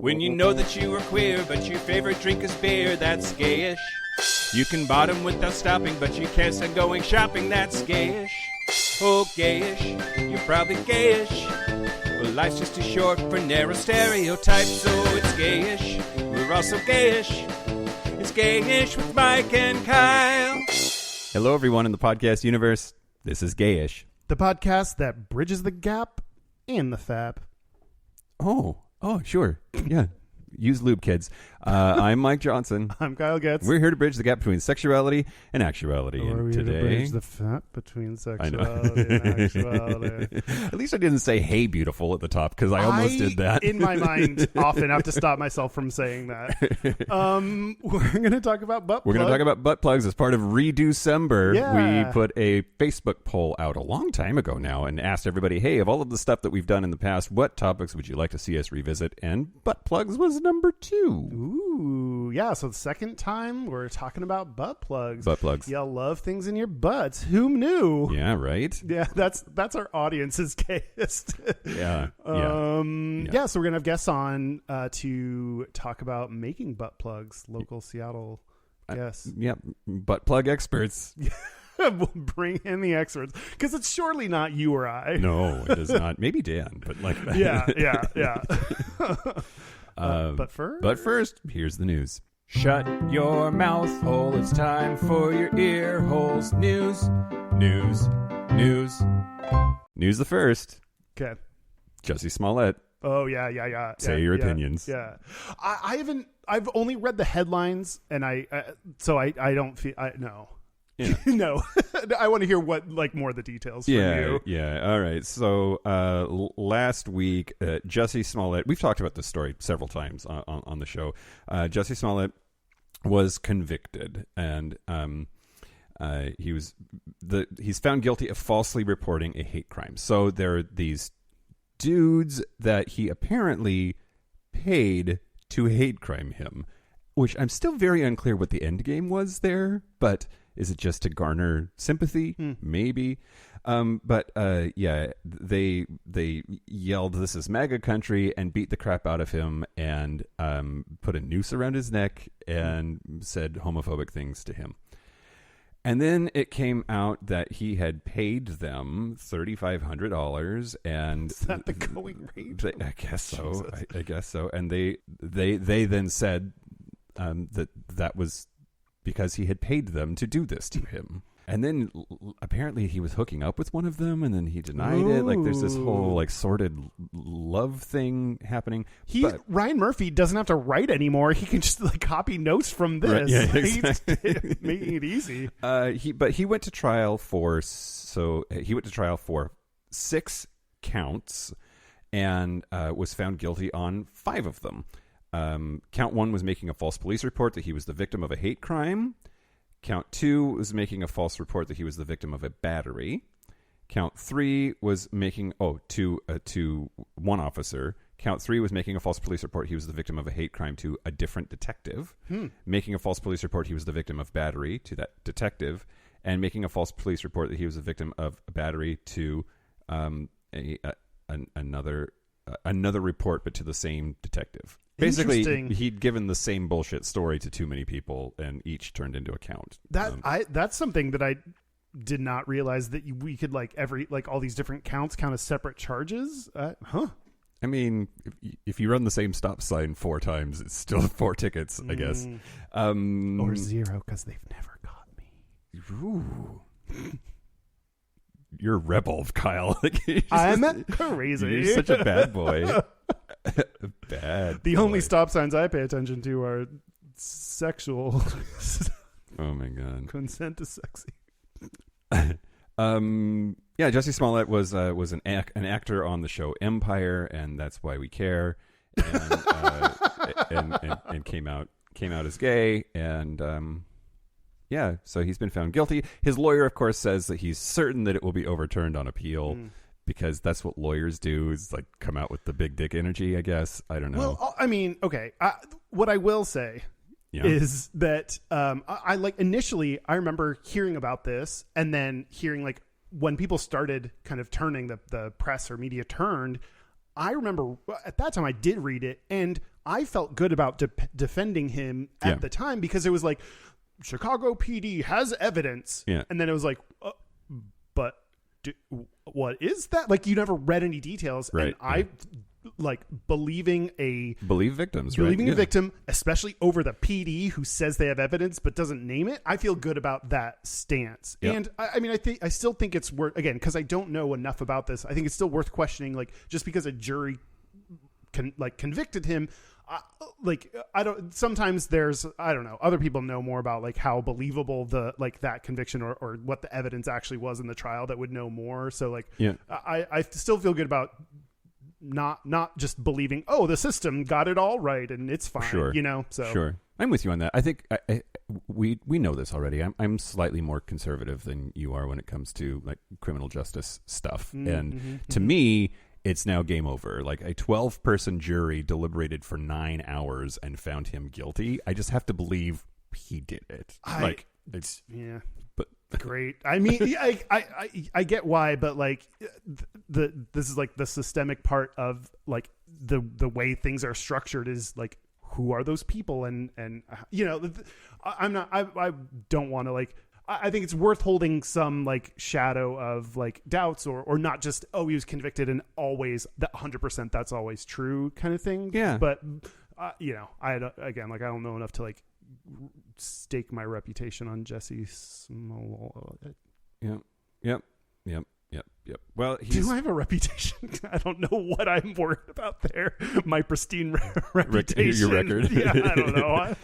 When you know that you are queer, but your favorite drink is beer, that's gayish. You can bottom without stopping, but you can't stand going shopping, that's gayish. Oh, gayish, you're probably gayish. Well, life's just too short for narrow stereotypes, so it's gayish. We're also gayish. It's Gayish with Mike and Kyle. Hello, everyone in the podcast universe. This is Gayish. The podcast that bridges the gap and the fap. Oh, sure. Yeah. Use lube, kids. I'm Mike Johnson. I'm Kyle Getz. We're here to bridge the gap between sexuality and actuality. Or And here today, to bridge the fap between sexuality and actuality. At least I didn't say "Hey, beautiful" at the top because I almost did that. In my mind, often have to stop myself from saying that. We're going to talk about butt We're going to talk about butt plugs as part of Reducember. Yeah. We put a Facebook poll out a long time ago now and asked everybody, hey, of all of the stuff that we've done in the past, what topics would you like to see us revisit? And butt plugs was number 2. Ooh, yeah. So the second time we're talking about butt plugs. Butt plugs. Y'all love things in your butts. Who knew? Yeah, right? Yeah, that's our audience's Gayest. Yeah. Yeah, so we're gonna have guests on to talk about making butt plugs. Local Seattle guests. Yep. Butt plug experts. We'll bring in the experts because it's surely not you or I. No, it is not. Maybe Dan, but like yeah. But first, here's the news. Shut your mouth hole, it's time for your ear holes. News. News the first. Okay. Jussie Smallett. Oh yeah. Say your opinions. Yeah. I've only read the headlines, and I don't feel. No. Yeah. No. I want to hear what more of the details from you. Yeah. All right. So last week, Jussie Smallett, we've talked about this story several times on the show. Jussie Smallett was convicted, and he's found guilty of falsely reporting a hate crime. So there are these dudes that he apparently paid to hate crime him, which I'm still very unclear what the end game was there, but is it just to garner sympathy? Maybe. But they yelled, "This is MAGA country," and beat the crap out of him and put a noose around his neck and said homophobic things to him. And then it came out that he had paid them $3,500, and Is that the going rate? I guess so. I guess so. And they then said that was because he had paid them to do this to him. And then apparently he was hooking up with one of them, and then he denied it. Like there's this whole sordid love thing happening. Ryan Murphy doesn't have to write anymore. He can just copy notes from this. Right, yeah, exactly. Making it easy. He went to trial for 6 counts and was found guilty on 5 of them. Count 1 was making a false police report that he was the victim of a hate crime. Count 2 was making a false report that he was the victim of a battery. Count 3 was making to one officer. Count 3 was making a false police report he was the victim of a hate crime to a different detective. Making a false police report he was the victim of battery to that detective, and making a false police report that he was a victim of a battery to another report, but to the same detective. Basically, he'd given the same bullshit story to too many people, and each turned into a count. That's something that I did not realize, that we could all these different counts count as separate charges. I mean, if you run the same stop sign 4 times, it's still 4 tickets, I guess. Or 0 because they've never caught me. Ooh. You're a rebel, Kyle. I'm crazy. You're such a bad boy. The only stop signs I pay attention to are sexual. Oh my god. Consent is sexy. Jussie Smollett was an actor on the show Empire, and that's why we care. And came out as gay, and so he's been found guilty. His lawyer, of course, says that he's certain that it will be overturned on appeal. Because that's what lawyers do, is come out with the big dick energy, I guess. I don't know. Well, I mean, okay. What I will say is that I initially, I remember hearing about this, and then hearing when people started kind of turning, the press or media turned, I remember at that time I did read it, and I felt good about defending him at the time, because it was like, Chicago PD has evidence. Yeah. And then it was like, but what is that? Like, you never read any details. Right. And I like believing victims, believing right? a victim, especially over the PD who says they have evidence but doesn't name it. I feel good about that stance. Yep. And I still think it's worth, again, because I don't know enough about this, I think it's still worth questioning, like, just because a jury convicted him, sometimes there's, I don't know, other people know more about like how believable the, like, that conviction or what the evidence actually was in the trial that would know more. So like, I still feel good about not just believing, oh, the system got it all right and it's fine. Sure. So sure. I'm with you on that. I think we know this already. I'm slightly more conservative than you are when it comes to like criminal justice stuff. And to me, it's now game over. Like, a 12-person jury deliberated for 9 hours and found him guilty. I just have to believe he did it. But great. I mean, I get why, but like this is like the systemic part of like the way things are structured is like, who are those people? And I don't want to like, I think it's worth holding some like shadow of like doubts or not just, oh, he was convicted and always that 100% that's always true kind of thing. Yeah. But I don't know enough to like stake my reputation on Jesse Smallett. Yep. Well, do I have a reputation? I don't know what I'm worried about there. My pristine reputation. Your record. Yeah, I don't know.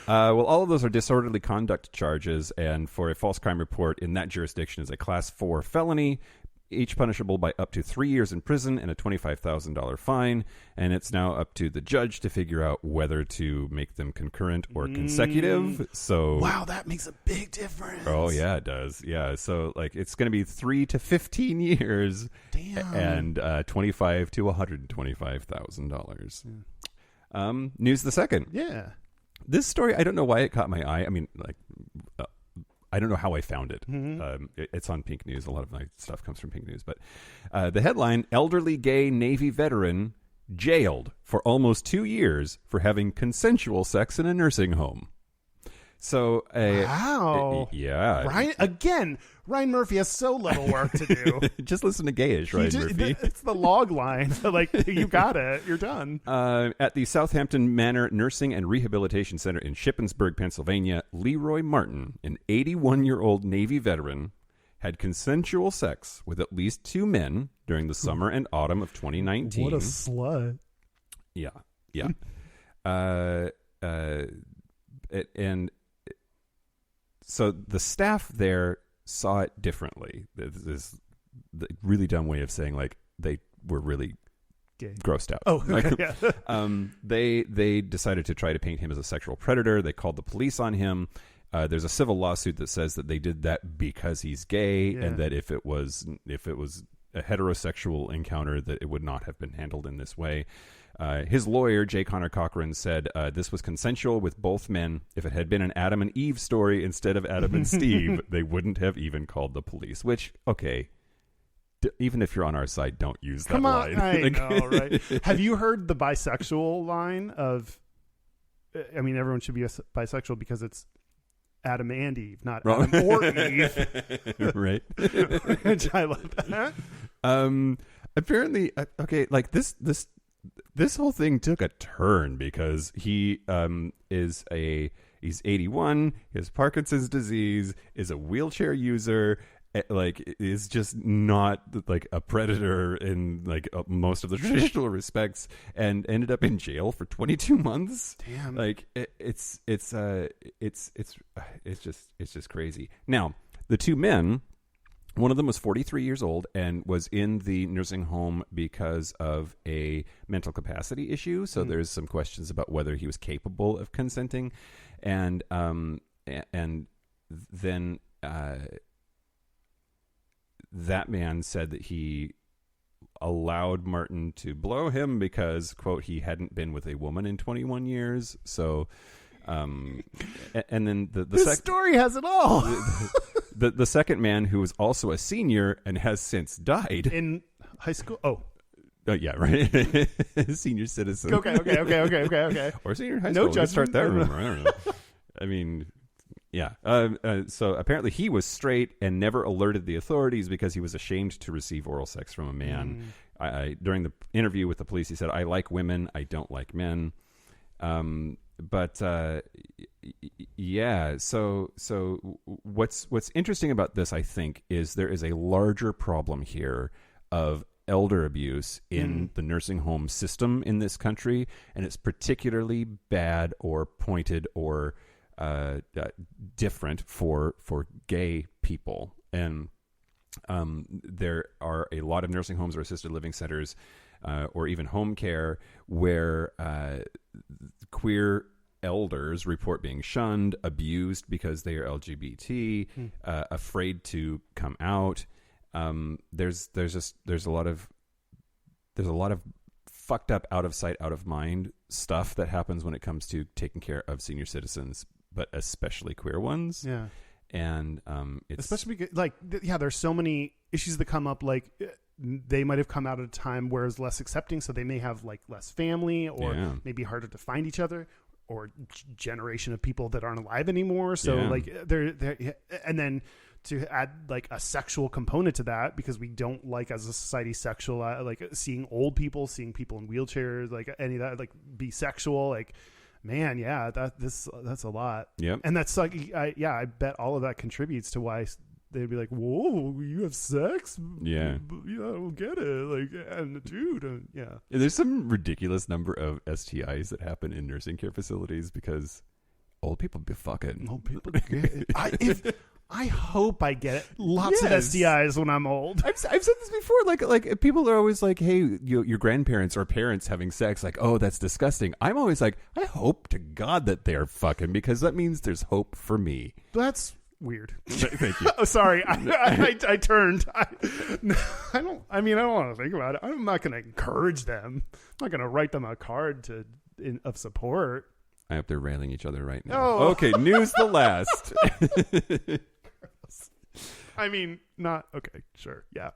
Well, all of those are disorderly conduct charges, and for a false crime report in that jurisdiction is a Class 4 felony, each punishable by up to 3 years in prison and a $25,000 fine. And it's now up to the judge to figure out whether to make them concurrent or consecutive. So, wow, that makes a big difference. Oh yeah, it does. Yeah, so like it's going to be 3 to 15 years. Damn. And $25,000 to $125,000. News the second. Yeah. This story, I don't know why it caught my eye. I mean, like, I don't know how I found it. It's on Pink News. A lot of my stuff comes from Pink News. But the headline, elderly gay Navy veteran jailed for almost 2 years for having consensual sex in a nursing home. So, wow. Yeah. Ryan Murphy has so little work to do. Just listen to Gayish, Ryan Murphy. It's the log line. Like, you got it. You're done. At the Southampton Manor Nursing and Rehabilitation Center in Shippensburg, Pennsylvania, Leroy Martin, an 81-year-old Navy veteran, had consensual sex with at least 2 men during the summer and autumn of 2019. What a slut. Yeah. So the staff there saw it differently. This is the really dumb way of saying, like, they were really gay, grossed out. Oh, like, yeah. They decided to try to paint him as a sexual predator. They called the police on him. There's a civil lawsuit that says that they did that because he's gay, and that if it was a heterosexual encounter, that it would not have been handled in this way. His lawyer, J. Connor Cochran, said this was consensual with both men. If it had been an Adam and Eve story instead of Adam and Steve, they wouldn't have even called the police. Which, okay, even if you're on our side, don't use that line. I know, right? Have you heard the bisexual line of, I mean, everyone should be bisexual because it's Adam and Eve, not Adam or Eve. Right. Which I love that. Apparently, okay, like this whole thing took a turn because he he's 81, he has Parkinson's disease, is a wheelchair user, like is just not like a predator in like most of the traditional respects, and ended up in jail for 22 months. Damn. Like it's just crazy. Now, the 2 men, one of them was 43 years old and was in the nursing home because of a mental capacity issue. So there's some questions about whether he was capable of consenting. And then that man said that he allowed Martin to blow him because, quote, he hadn't been with a woman in 21 years. So, and then this story has it all. The second man, who was also a senior and has since died in high school. Oh, Yeah, right. Senior citizen. Okay. Or senior high No school. Let's start judgment. that rumor. I don't know. I mean, yeah. So apparently he was straight and never alerted the authorities because he was ashamed to receive oral sex from a man. During the interview with the police, he said, "I like women. I don't like men." Yeah. So what's interesting about this, I think, is there is a larger problem here of elder abuse in the nursing home system in this country, and it's particularly bad or pointed or different for gay people. And there are a lot of nursing homes or assisted living centers or even home care where queer elders report being shunned, abused because they are LGBT, afraid to come out. There's a lot of fucked up, out of sight, out of mind stuff that happens when it comes to taking care of senior citizens, but especially queer ones. Yeah. And it's especially because, there's so many issues that come up. Like, they might have come out at a time where it's less accepting, so they may have like less family, or maybe harder to find each other, or generation of people that aren't alive anymore. So and then to add like a sexual component to that, because we don't like as a society sexual, like seeing old people, seeing people in wheelchairs, like any of that, like be sexual, like, man, yeah, that's a lot. Yep. And that's like, I bet all of that contributes to why they'd be like, whoa, you have sex? Yeah. I don't get it. Like, and dude, yeah. There's some ridiculous number of STIs that happen in nursing care facilities because old people be fucking. Old people get it. I hope I get lots of STIs when I'm old. I've said this before. Like people are always like, "Hey, your grandparents or parents having sex." Like, "Oh, that's disgusting." I'm always like, "I hope to God that they're fucking, because that means there's hope for me." That's weird. Thank you. Oh, sorry, I turned. I don't want to think about it. I'm not going to encourage them. I'm not going to write them a card of support. I hope they're railing each other right now. Oh. Okay, news the last. I mean, not okay. Sure, yeah.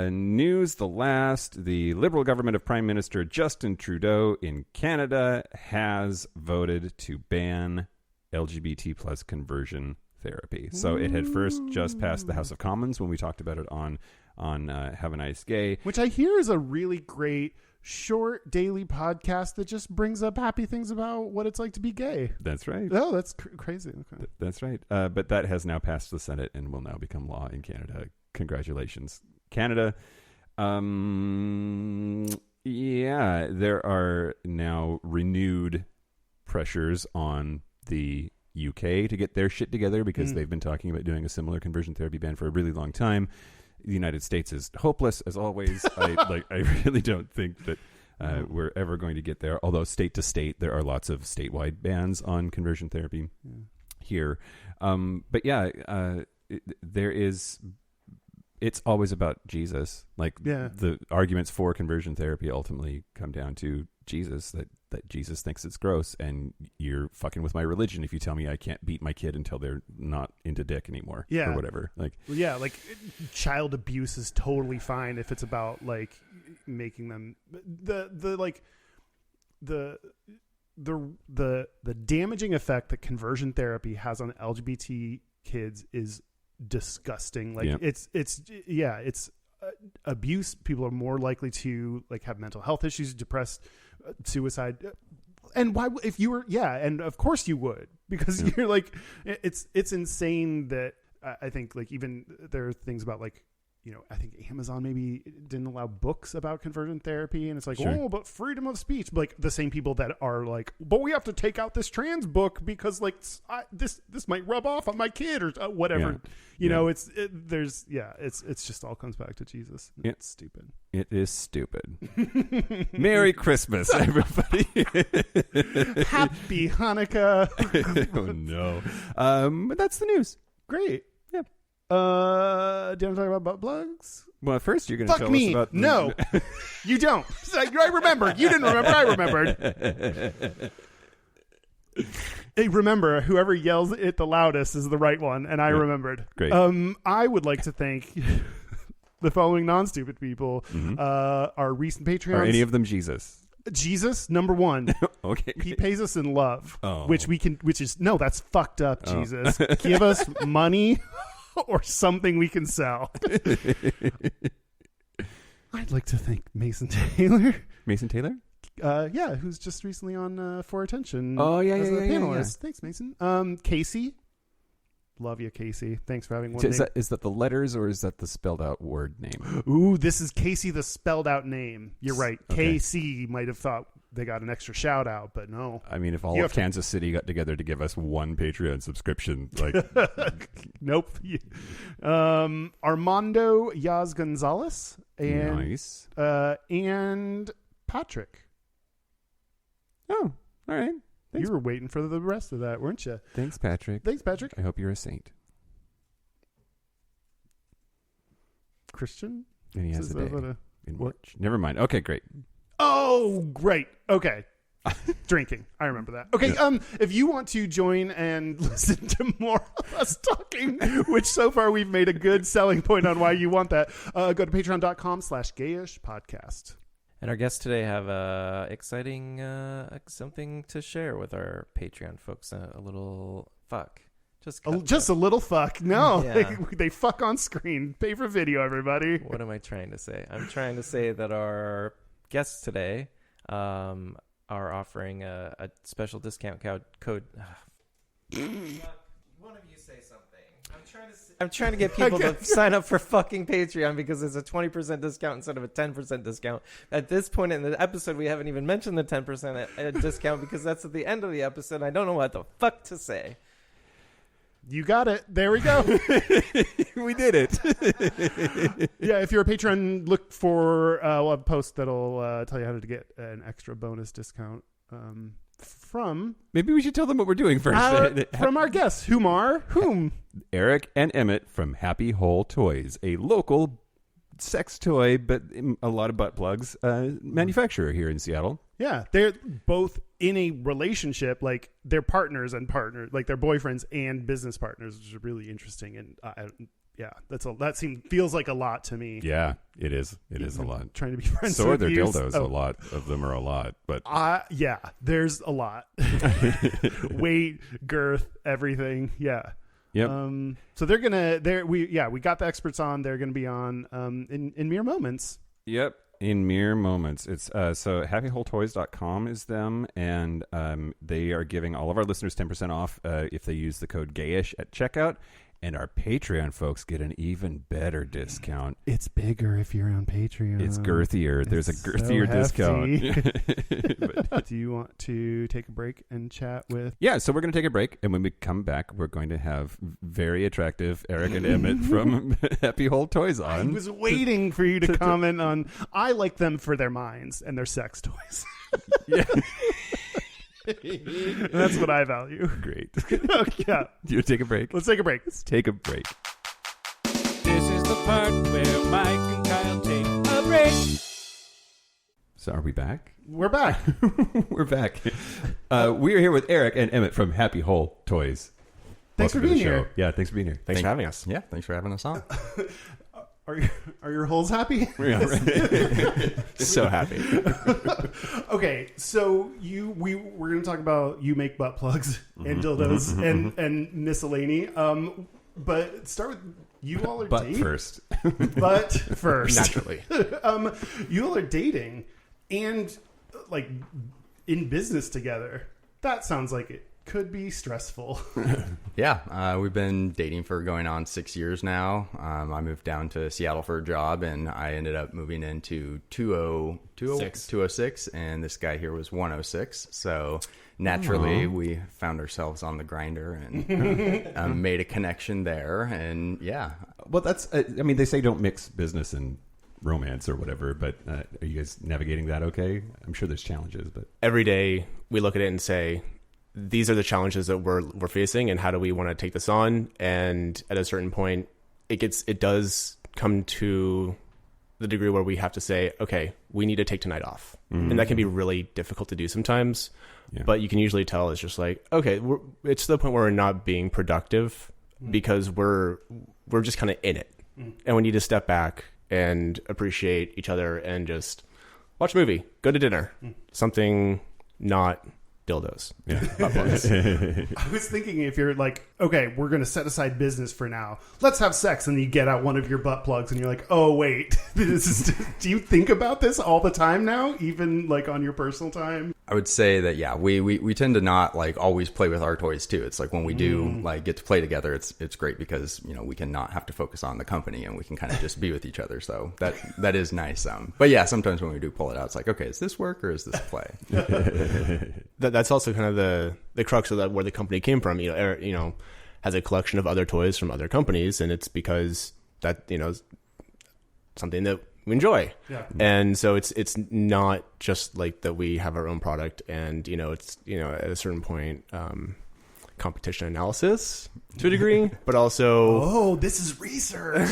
News the last. The Liberal government of Prime Minister Justin Trudeau in Canada has voted to ban LGBT plus conversion therapy. So it had first just passed the House of Commons when we talked about it on Have a Nice Gay, which I hear is a really great short daily podcast that just brings up happy things about what it's like to be gay. That's right. Oh, that's crazy. Okay. That's right. But that has now passed the Senate and will now become law in Canada. Congratulations, Canada. Yeah, there are now renewed pressures on the UK to get their shit together because they've been talking about doing a similar conversion therapy ban for a really long time. The United States is hopeless, as always. I really don't think that we're ever going to get there. Although state to state, there are lots of statewide bans on conversion therapy here. But yeah, there is. It's always about Jesus. The arguments for conversion therapy ultimately come down to Jesus. That Jesus thinks it's gross, and you're fucking with my religion if you tell me I can't beat my kid until they're not into dick anymore, or whatever. Child abuse is totally fine if it's about like making them the damaging effect that conversion therapy has on LGBT kids is disgusting. It's abuse. People are more likely to like have mental health issues, depressed, suicide. And why, if you were, and of course you would, because you're like, it's insane that I think like even there are things about like, I think Amazon maybe didn't allow books about conversion therapy, and it's like, oh, but freedom of speech. But like the same people that are like, but we have to take out this trans book because like this might rub off on my kid or whatever. It's just all comes back to Jesus. It's stupid. It is stupid. Merry Christmas, everybody. Happy Hanukkah. Oh no. But that's the news. Great. Yeah. Do you want to talk about butt plugs? Well, first you're going to tell us about... No, you don't. I remember. You didn't remember. I remembered. Hey, remember, whoever yells it the loudest is the right one, and I remembered. Great. I would like to thank the following non-stupid people. Our recent Patreons. Are any of them Jesus? Jesus, number one. Okay. He pays us in love, Oh. that's fucked up, Jesus. Give us money or something we can sell. I'd like to thank Mason Taylor. Mason Taylor? Who's just recently on For Attention. Oh, yeah, as yeah, a yeah, panelist. yeah. Thanks, Mason. Casey. Love you, Casey. Thanks for having one Is name. that the letters or is that the spelled out word name? Ooh, this is Casey, the spelled out name. You're right. Okay. KC might have thought they got an extra shout out, but no. I mean, if all of Kansas City got together to give us one Patreon subscription, like, Nope. Armando Yaz Gonzalez and nice. And Patrick. Oh, all right. Thanks. You were waiting for the rest of that, weren't you? Thanks, Patrick. Thanks, Patrick. I hope you're a saint. Christian? And he has Is a that day what a- in what? March. Never mind. Okay, great. Oh, great. Okay. Drinking. I remember that. Okay. If you want to join and listen to more of us talking, which so far we've made a good selling point on why you want that, go to patreon.com/Gayish podcast. And our guests today have exciting something to share with our Patreon folks. A little fuck. Just a little fuck. No, Yeah. they fuck on screen. Pay for video, everybody. What am I trying to say? I'm trying to say that our guests today are offering a special discount code. One of you say something. I'm trying to get people to sign up for fucking Patreon because it's a 20% discount instead of a 10% discount. At this point in the episode, we haven't even mentioned the 10% discount because that's at the end of the episode. I don't know what the fuck to say. You got it. There we go. We did it. Yeah, if you're a patron, look for we'll have a post that'll tell you how to get an extra bonus discount from Maybe we should tell them what we're doing first. from our guests. Whom? Eric and Emmett from Happy Hole Toys, a local sex toy, but a lot of butt plugs manufacturer here in Seattle. Yeah, they're both in a relationship, like they're partners, like they're boyfriends and business partners, which is really interesting. And feels like a lot to me. Yeah, it is. It is a lot. Trying to be friends. So are with their you. dildos. A lot of them are a lot, but yeah, there's a lot. Weight, girth, everything. Yeah. yep. So we got the experts on. They're gonna be on in mere moments. Yep. In mere moments. It's so happyholetoys.com is them, and they are giving all of our listeners 10% off if they use the code Gayish at checkout, and our Patreon folks get an even better discount. It's bigger if you're on Patreon. It's girthier. There's a It's girthier so discount. Do you want to take a break and chat with? Yeah, so we're going to take a break, and when we come back, we're going to have very attractive Eric and Emmett from Happy Hole Toys I on. was waiting for you to comment on. I like them for their minds and their sex toys. Yeah. That's what I value. Great. Yeah. Do you take a break? Let's take a break. Let's take a break. This is the part where Mike and Kyle take a break. So are we back? We're back. We're back. We are here with Eric and Emmett from Happy Hole Toys. Thanks Welcome for to the being show. here. Yeah, thanks for being here. Thanks for having us. Yeah, thanks for having us on. Are your holes happy? Yeah, right. So happy. Okay, so we're going to talk about you make butt plugs and dildos and miscellany. But start with you all are dating. But first, Naturally. you all are dating and like in business together. That sounds like it could be stressful. Yeah, we've been dating for going on 6 years now. I moved down to Seattle for a job, and I ended up moving into 206, and this guy here was 106. So naturally, we found ourselves on the grinder and made a connection there. And yeah, Well, that's, I mean, they say don't mix business and romance or whatever, but are you guys navigating that okay? I'm sure there's challenges, but every day we look at it and say, these are the challenges that we're facing, and how do we want to take this on? And at a certain point, it does come to the degree where we have to say, okay, we need to take tonight off, and that can be really difficult to do sometimes. Yeah. But you can usually tell it's just like, okay, it's to the point where we're not being productive because we're just kind of in it, and we need to step back and appreciate each other and just watch a movie, go to dinner, something not dildos. Yeah. Butt plugs. I was thinking if you're like, okay, we're going to set aside business for now. Let's have sex. And you get out one of your butt plugs and you're like, oh, wait, this is, do you think about this all the time now? Even like on your personal time? I would say that, yeah, we tend to not like always play with our toys too. It's like when we do like get to play together, it's great because, you know, we can not have to focus on the company and we can kind of just be with each other. So that is nice. But yeah, sometimes when we do pull it out, it's like, okay, is this work or is this play? That's also kind of the crux of that, where the company came from. You know, has a collection of other toys from other companies, and it's because that, you know, something that we enjoy. Yeah. And so it's not just like that we have our own product, and, you know, it's, you know, at a certain point, competition analysis to a degree, but also, Oh, this is research.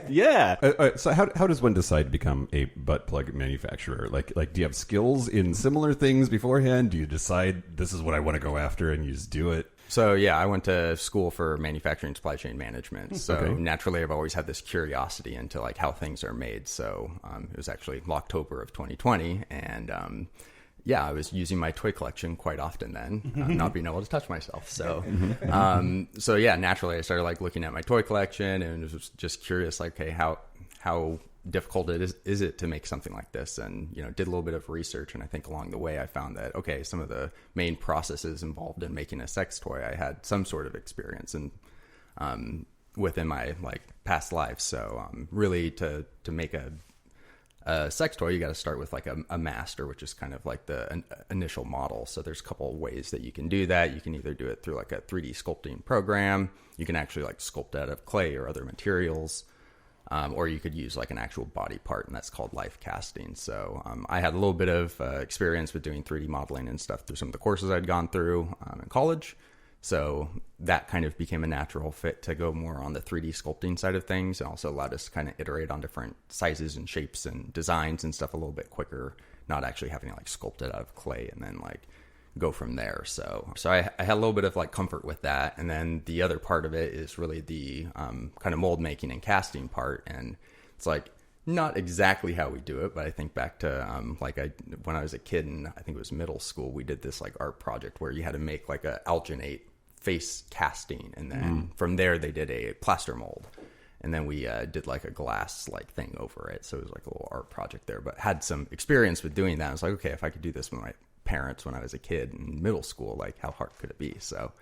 yeah. So how does one decide to become a butt plug manufacturer? Like do you have skills in similar things beforehand? Do you decide this is what I want to go after and you just do it? So yeah, I went to school for manufacturing supply chain management. So Okay. naturally, I've always had this curiosity into like how things are made. So it was actually October of 2020, and yeah, I was using my toy collection quite often then, not being able to touch myself. So so yeah, naturally, I started like looking at my toy collection and was just curious, like, hey, how difficult is it to make something like this? And, you know, did a little bit of research, and I think along the way I found that, okay, some of the main processes involved in making a sex toy I had some sort of experience in within my like past life. So really to make a sex toy, you got to start with like a master, which is kind of like the initial model. So there's a couple of ways that you can do that. You can either do it through like a 3D sculpting program. You can actually like sculpt out of clay or other materials. Or you could use like an actual body part, and that's called life casting. So I had a little bit of experience with doing 3D modeling and stuff through some of the courses I'd gone through in college. So that kind of became a natural fit to go more on the 3D sculpting side of things, and also allowed us to kind of iterate on different sizes and shapes and designs and stuff a little bit quicker, not actually having to like sculpt it out of clay and then like go from there. So I had a little bit of like comfort with that. And then the other part of it is really the kind of mold making and casting part. And it's like not exactly how we do it, but I think back to when I was a kid, and I think it was middle school, we did this like art project where you had to make like a alginate face casting, and then from there they did a plaster mold, and then we did like a glass like thing over it. So it was like a little art project there, but had some experience with doing that. I was like, okay, if I could do this with my parents when I was a kid in middle school, like how hard could it be? So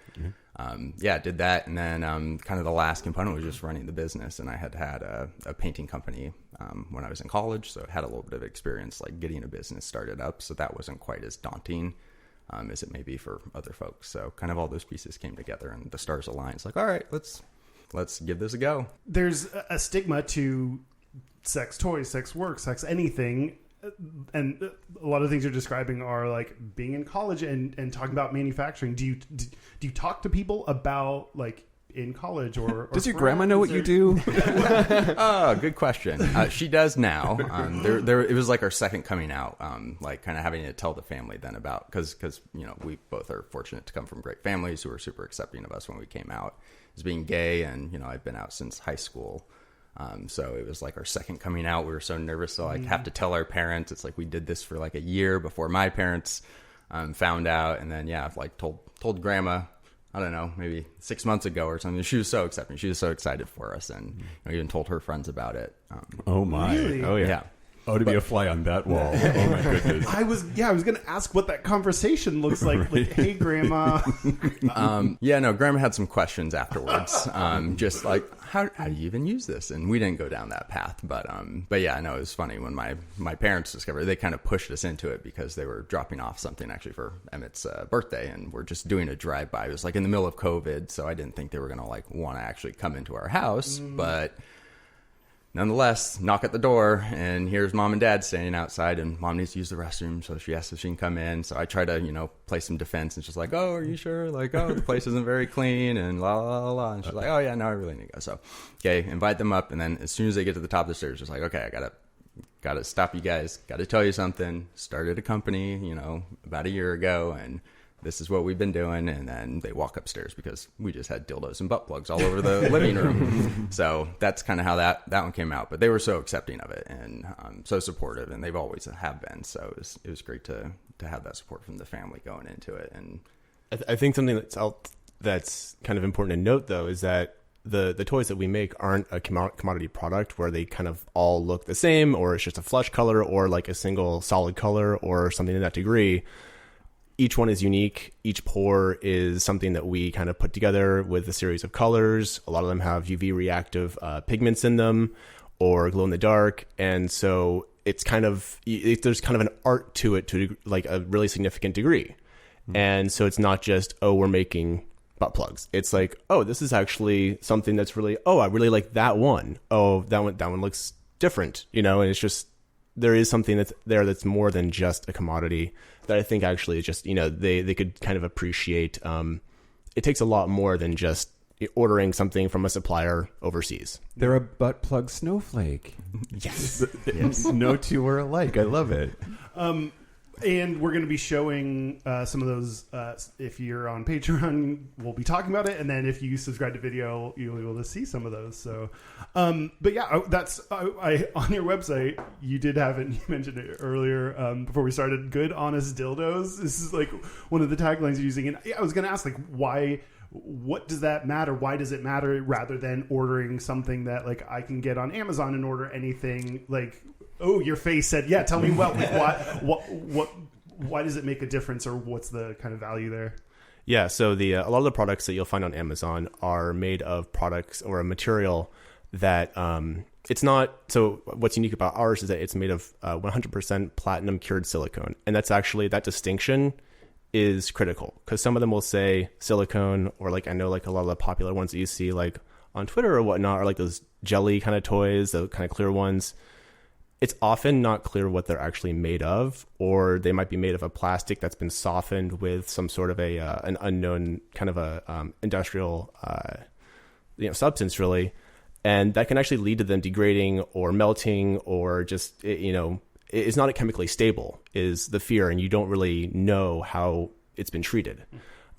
yeah, did that. And then kind of the last component was just running the business, and I had a painting company when I was in college, so I had a little bit of experience like getting a business started up, so that wasn't quite as daunting as it may be for other folks. So kind of all those pieces came together, and the stars aligned. It's like, all right, let's give this a go. There's a stigma to sex toys, sex work, sex anything. And a lot of things you're describing are like being in college and talking about manufacturing. Do you talk to people about like in college or Does your grandma know what you do? Oh, good question. She does now. It was like our second coming out, like kind of having to tell the family then about, because you know, we both are fortunate to come from great families who were super accepting of us when we came out as being gay, and you know, I've been out since high school. So it was like our second coming out. We were so nervous to like have to tell our parents. It's like we did this for like a year before my parents found out, and then yeah, I've like told grandma, I don't know, maybe 6 months ago or something. She was so accepting. She was so excited for us, and you know, even told her friends about it. Oh my! Really? Oh yeah. Oh, to be a fly on that wall. Oh my goodness. I was going to ask what that conversation looks like. Right. Like, hey, grandma. Yeah, no, grandma had some questions afterwards. Just like, how do you even use this? And we didn't go down that path. But yeah, I know it was funny when my parents discovered, they kind of pushed us into it because they were dropping off something actually for Emmett's birthday, and we're just doing a drive-by. It was like in the middle of COVID, so I didn't think they were going to like want to actually come into our house, but nonetheless, knock at the door, and here's mom and dad standing outside, and mom needs to use the restroom, so she asks if she can come in. So I try to, you know, play some defense, and she's like, oh, are you sure? Like, oh, the place isn't very clean, and la, la, la, la. And she's like, oh, yeah, no, I really need to go. So, okay, invite them up, and then as soon as they get to the top of the stairs, just like, okay, I gotta stop you guys, gotta tell you something. Started a company, you know, about a year ago, and this is what we've been doing. And then they walk upstairs because we just had dildos and butt plugs all over the living room. So that's kind of how that one came out. But they were so accepting of it and so supportive, and they've always have been. So it was great to have that support from the family going into it. And I think something that's kind of important to note, though, is that the toys that we make aren't a commodity product where they kind of all look the same, or it's just a flesh color, or like a single solid color, or something to that degree. Each one is unique. Each pour is something that we kind of put together with a series of colors. A lot of them have UV reactive pigments in them, or glow in the dark, and so it's kind of there's kind of an art to it to like a really significant degree. And so it's not just, oh, we're making butt plugs. It's like, oh, this is actually something that's really, oh, I really like that one. Oh, that one looks different, and it's just, there is something that's more than just a commodity that I think actually is just, they could kind of appreciate. It takes a lot more than just ordering something from a supplier overseas. They're a butt plug snowflake. Yes. No two are alike. I love it. And we're going to be showing some of those. If you're on Patreon, we'll be talking about it. And then if you subscribe to video, you'll be able to see some of those. So, but yeah, that's on your website. You did have it. You mentioned it earlier before we started. Good, honest dildos. This is like one of the taglines you're using. And I was going to ask, like, why? What does that matter? Why does it matter rather than ordering something that like I can get on Amazon and order anything like? Oh, your face said, yeah, tell me why does it make a difference, or what's the kind of value there? Yeah, so a lot of the products that you'll find on Amazon are made of products or a material that it's not. So what's unique about ours is that it's made of 100% platinum cured silicone. And that's actually, that distinction is critical, because some of them will say silicone, or like I know like a lot of the popular ones that you see like on Twitter or whatnot are like those jelly kind of toys, the kind of clear ones. It's often not clear what they're actually made of, or they might be made of a plastic that's been softened with some sort of an unknown kind of a industrial substance, really, and that can actually lead to them degrading or melting, or just it's not chemically stable is the fear, and you don't really know how it's been treated.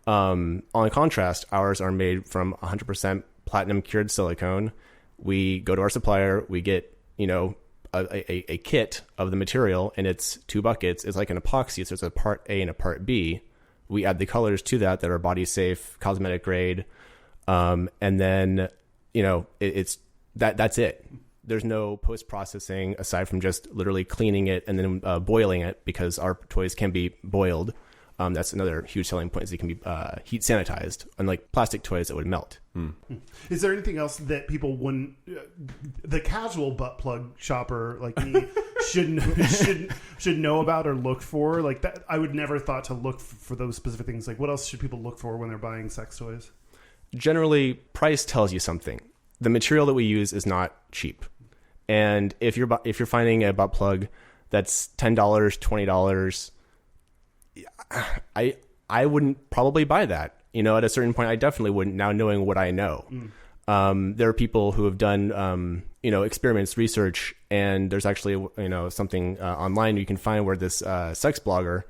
On contrast, ours are made from 100% platinum cured silicone. We go to our supplier, we get a kit of the material, and it's 2 buckets. It's like an epoxy. So there's a part A and a part B. We add the colors to that are body safe, cosmetic grade. And then, it's that's it. There's no post-processing aside from just literally cleaning it and then boiling it, because our toys can be boiled. That's another huge selling point, is it can be heat sanitized, unlike plastic toys that would melt. Is there anything else that people wouldn't, the casual butt plug shopper like me should know about or look for? Like that, I would never thought to look for those specific things. Like, what else should people look for when they're buying sex toys? Generally, price tells you something. The material that we use is not cheap, and if you're finding a butt plug that's $10, $20. I wouldn't probably buy that. At a certain point, I definitely wouldn't, now knowing what I know. There are people who have done, experiments, research, and there's actually, something online you can find where this sex blogger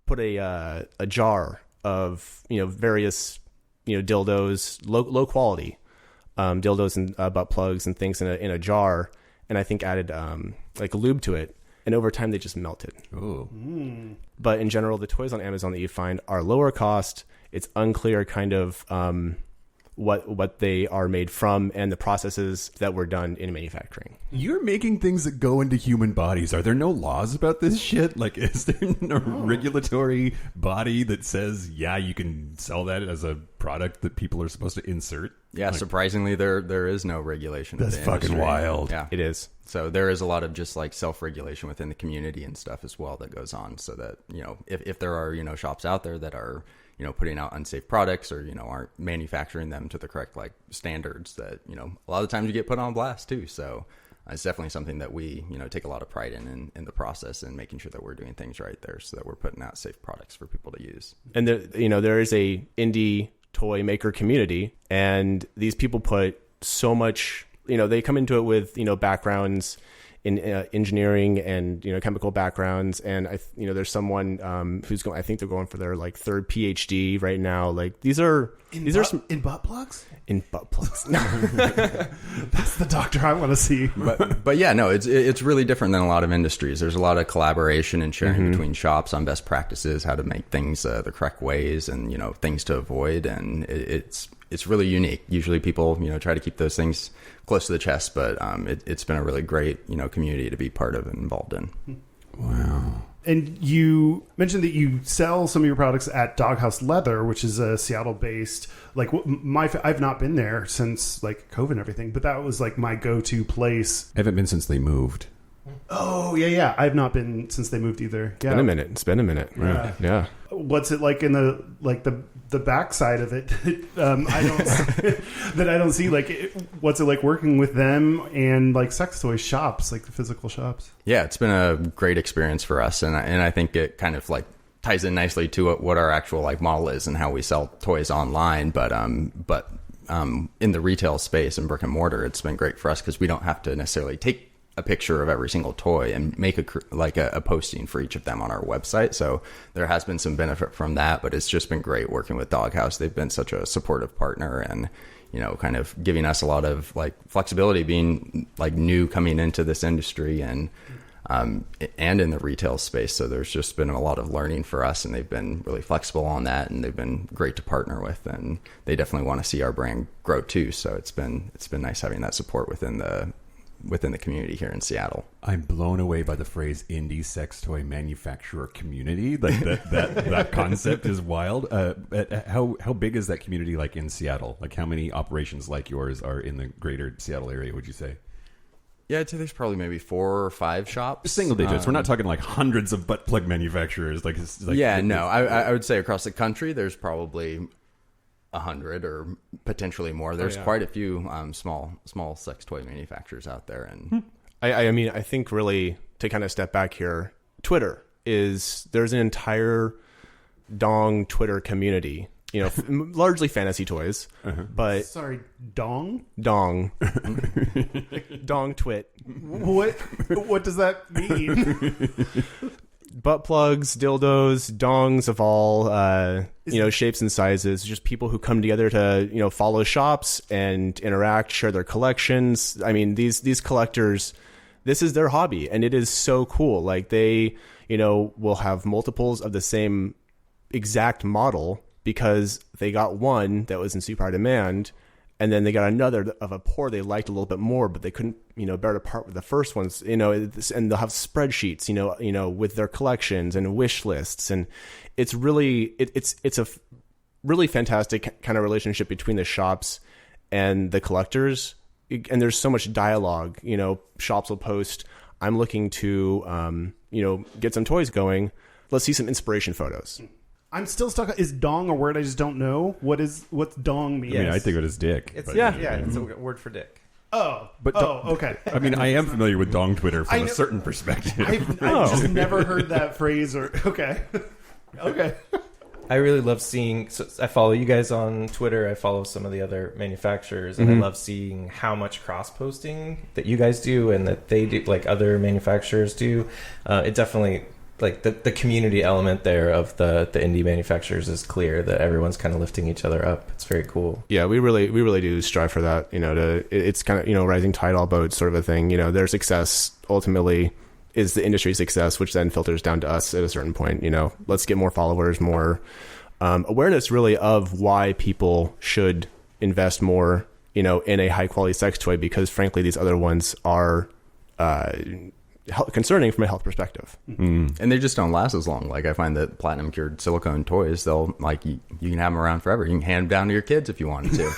put a jar of, various, dildos, low quality dildos and butt plugs and things in a jar, and I think added like lube to it. And over time, they just melted. Ooh. But in general, the toys on Amazon that you find are lower cost. It's unclear kind of what they are made from and the processes that were done in manufacturing. You're making things that go into human bodies. Are there no laws about this shit? Like, is there no regulatory body that says, yeah, you can sell that as a product that people are supposed to insert? Yeah, like, surprisingly, there is no regulation. That's fucking wild. Yeah, it is. So there is a lot of just like self-regulation within the community and stuff as well that goes on. So that if there are shops out there that are putting out unsafe products or aren't manufacturing them to the correct like standards, that a lot of times you get put on blast too. So it's definitely something that we take a lot of pride in the process, and making sure that we're doing things right there, so that we're putting out safe products for people to use. And there is a indie toy maker community, and these people put so much, they come into it with backgrounds in engineering and chemical backgrounds, and there's someone who's going. I think they're going for their like third PhD right now. Like these are in butt plugs. In butt plugs. That's the doctor I want to see. But yeah, no, it's really different than a lot of industries. There's a lot of collaboration and sharing between shops on best practices, how to make things the correct ways, and things to avoid. And it's really unique. Usually people try to keep those things close to the chest, but it's been a really great community to be part of and involved in. Wow. And you mentioned that you sell some of your products at Doghouse Leather, which is a Seattle-based. Like I've not been there since like COVID and everything, but that was like my go-to place. I haven't been since they moved. Oh yeah. I've not been since they moved either. Yeah. It's been a minute. Right. Yeah. What's it like in the backside of it? I don't see. Like, what's it like working with them and like sex toy shops, like the physical shops? Yeah, it's been a great experience for us, and I think it kind of like ties in nicely to what our actual like model is and how we sell toys online. But in the retail space and brick and mortar, it's been great for us because we don't have to necessarily take a picture of every single toy and make a posting for each of them on our website. So there has been some benefit from that, but it's just been great working with Doghouse. They've been such a supportive partner and, kind of giving us a lot of like flexibility being like new coming into this industry and in the retail space. So there's just been a lot of learning for us, and they've been really flexible on that, and they've been great to partner with, and they definitely want to see our brand grow too. So it's been nice having that support within the community here in Seattle. I'm blown away by the phrase indie sex toy manufacturer community. Like that concept is wild. How big is that community like in Seattle? Like how many operations like yours are in the greater Seattle area, would you say? Yeah, I'd say there's probably maybe 4 or 5 shops. Single digits. We're not talking like hundreds of butt plug manufacturers. I would say across the country there's probably 100 or potentially more. There's quite a few small sex toy manufacturers out there, and I think really to kind of step back here, there's an entire dong Twitter community. Largely fantasy toys, but sorry, dong twit. What does that mean? Butt plugs, dildos, dongs of all shapes and sizes. Just people who come together to follow shops and interact, share their collections. I mean, these collectors, this is their hobby, and it is so cool. Like they will have multiples of the same exact model because they got one that was in super high demand, and then they got another of a pour they liked a little bit more, but they couldn't, bear it apart with the first ones, and they'll have spreadsheets, with their collections and wish lists. And it's really, it's a really fantastic kind of relationship between the shops and the collectors. And there's so much dialogue, shops will post, I'm looking to, get some toys going. Let's see some inspiration photos. I'm still stuck. Is dong a word I just don't know? What's dong mean? I mean, I think it is dick. It's a word for dick. Oh, okay. I mean, I am familiar with dong Twitter from a certain perspective. I've just never heard that phrase. Okay. I really love seeing. So I follow you guys on Twitter. I follow some of the other manufacturers, and I love seeing how much cross posting that you guys do and that they do, like other manufacturers do. It definitely. Like the community element there of the indie manufacturers is clear that everyone's kind of lifting each other up. It's very cool. Yeah, we really do strive for that. It's kind of rising tide all boats sort of a thing. Their success ultimately is the industry success, which then filters down to us at a certain point. Let's get more followers, more awareness really of why people should invest more, in a high quality sex toy, because frankly these other ones are concerning from a health perspective. And they just don't last as long. Like I find that platinum cured silicone toys, they'll like you can have them around forever. You can hand them down to your kids if you wanted to.